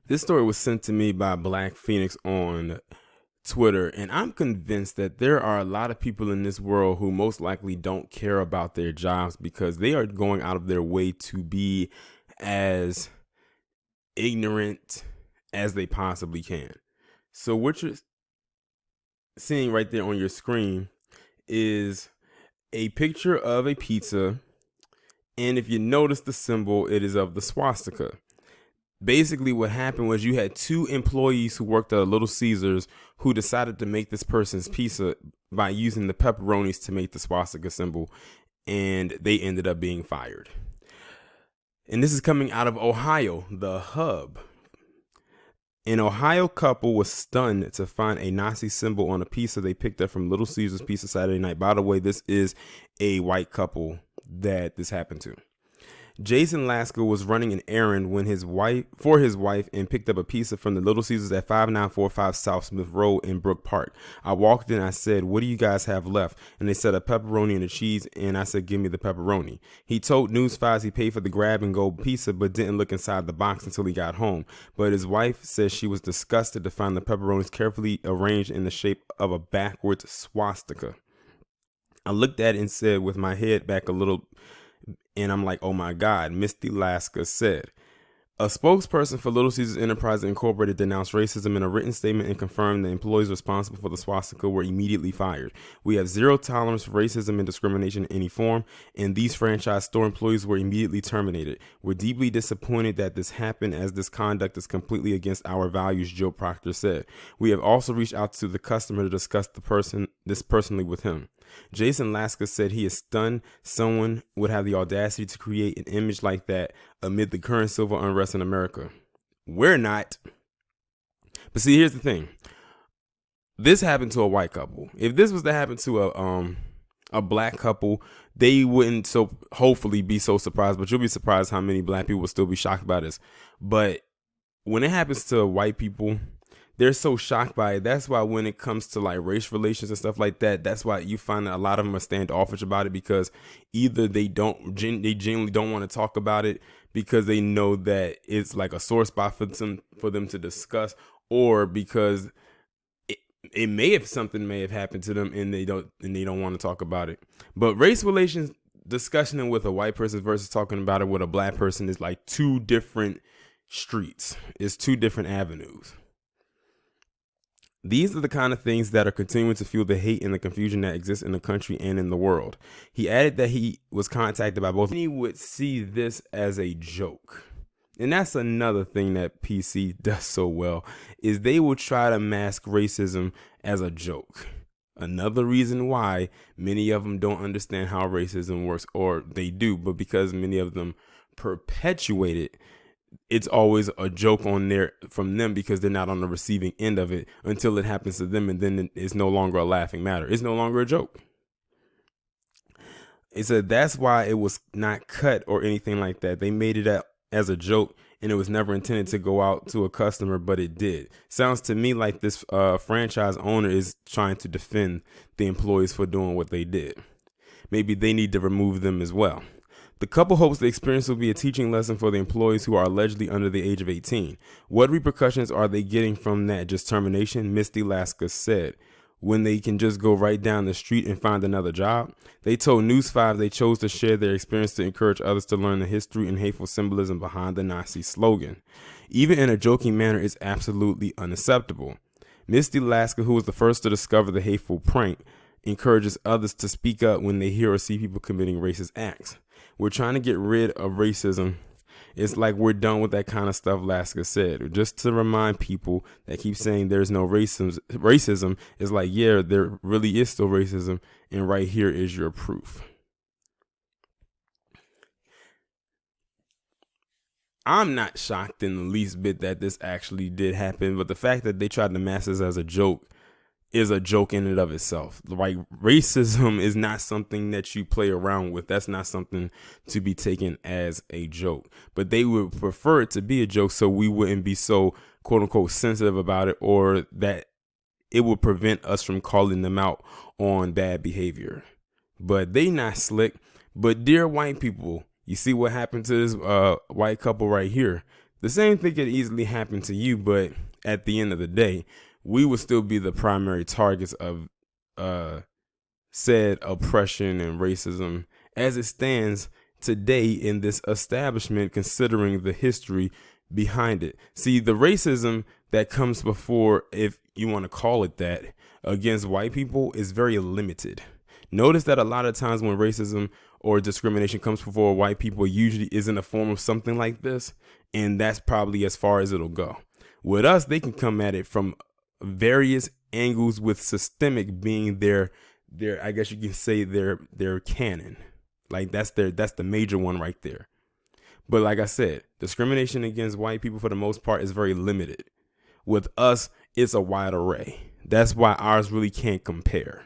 This story was sent to me by Black Phoenix on Twitter, and I'm convinced that there are a lot of people in this world who most likely don't care about their jobs because they are going out of their way to be as ignorant as they possibly can. So what you're seeing right there on your screen is a picture of a pizza, and if you notice the symbol, it is of the swastika. Basically, what happened was you had two employees who worked at a Little Caesars who decided to make this person's pizza by using the pepperonis to make the swastika symbol, and they ended up being fired. And this is coming out of Ohio, the hub. An Ohio couple was stunned to find a Nazi symbol on a pizza they picked up from Little Caesars Pizza Saturday night. By the way, this is a white couple that this happened to. Jason Lasker was running an errand when his wife and picked up a pizza from the Little Caesars at 5945 South Smith Road in Brook Park. I walked in, I said, "What do you guys have left?" And they said a pepperoni and a cheese, and I said, "Give me the pepperoni." He told News 5 he paid for the grab and go pizza but didn't look inside the box until he got home. But his wife says she was disgusted to find the pepperonis carefully arranged in the shape of a backwards swastika. I looked at it and said, with my head back a little, and I'm like, "Oh my God," Misty Lasker said. A spokesperson for Little Caesars Enterprises Incorporated denounced racism in a written statement and confirmed the employees responsible for the swastika were immediately fired. "We have zero tolerance for racism and discrimination in any form, and these franchise store employees were immediately terminated. We're deeply disappointed that this happened as this conduct is completely against our values," Joe Proctor said. "We have also reached out to the customer to discuss this personally with him." Jason Lasker said he is stunned someone would have the audacity to create an image like that amid the current civil unrest in America. We're not. But see, here's the thing. This happened to a white couple. If this was to happen to a black couple, they wouldn't so hopefully be so surprised, but you'll be surprised how many black people will still be shocked by this. But when it happens to white people, they're so shocked by it. That's why when it comes to like race relations and stuff like that, that's why you find that a lot of them are standoffish about it, because either they genuinely don't want to talk about it because they know that it's like a sore spot for them to discuss, or because something may have happened to them and they don't want to talk about it. But race relations discussing with a white person versus talking about it with a black person is like two different streets. It's two different avenues. These are the kind of things that are continuing to fuel the hate and the confusion that exists in the country and in the world. He added that he was contacted by both. He would see this as a joke. And that's another thing that PC does so well, is they will try to mask racism as a joke. Another reason why many of them don't understand how racism works, or they do, but because many of them perpetuate it, it's always a joke from them because they're not on the receiving end of it until it happens to them, and then it's no longer a laughing matter. It's no longer a joke. It said that's why it was not cut or anything like that. They made it up as a joke, and it was never intended to go out to a customer, but it did. Sounds to me like this franchise owner is trying to defend the employees for doing what they did. Maybe they need to remove them as well. The couple hopes the experience will be a teaching lesson for the employees who are allegedly under the age of 18. What repercussions are they getting from that? Just termination? Misty Lasker said. When they can just go right down the street and find another job? They told News 5 they chose to share their experience to encourage others to learn the history and hateful symbolism behind the Nazi slogan. Even in a joking manner, it's absolutely unacceptable. Misty Lasker, who was the first to discover the hateful prank, encourages others to speak up when they hear or see people committing racist acts. We're trying to get rid of racism. It's like we're done with that kind of stuff, Lasker said. Just to remind people that keep saying there's no racism is like, yeah, there really is still racism, and right here is your proof. I'm not shocked in the least bit that this actually did happen, but the fact that they tried to mask this as a joke is a joke in and of itself. Like, racism is not something that you play around with. That's not something to be taken as a joke. But they would prefer it to be a joke so we wouldn't be so quote unquote sensitive about it, or that it would prevent us from calling them out on bad behavior. But they not slick. But dear white people, you see what happened to this white couple right here. The same thing could easily happen to you, but at the end of the day, we would still be the primary targets of uh, said oppression and racism as it stands today in this establishment, considering the history behind it. See, the racism that comes before, if you want to call it that, against white people is very limited. Notice that a lot of times when racism or discrimination comes before white people, usually is in the form of something like this, and that's probably as far as it'll go. With us, they can come at it from various angles, with systemic being their I guess you can say their canon. Like that's the major one right there. But like I said, discrimination against white people for the most part is very limited. With us, it's a wide array. That's why ours really can't compare.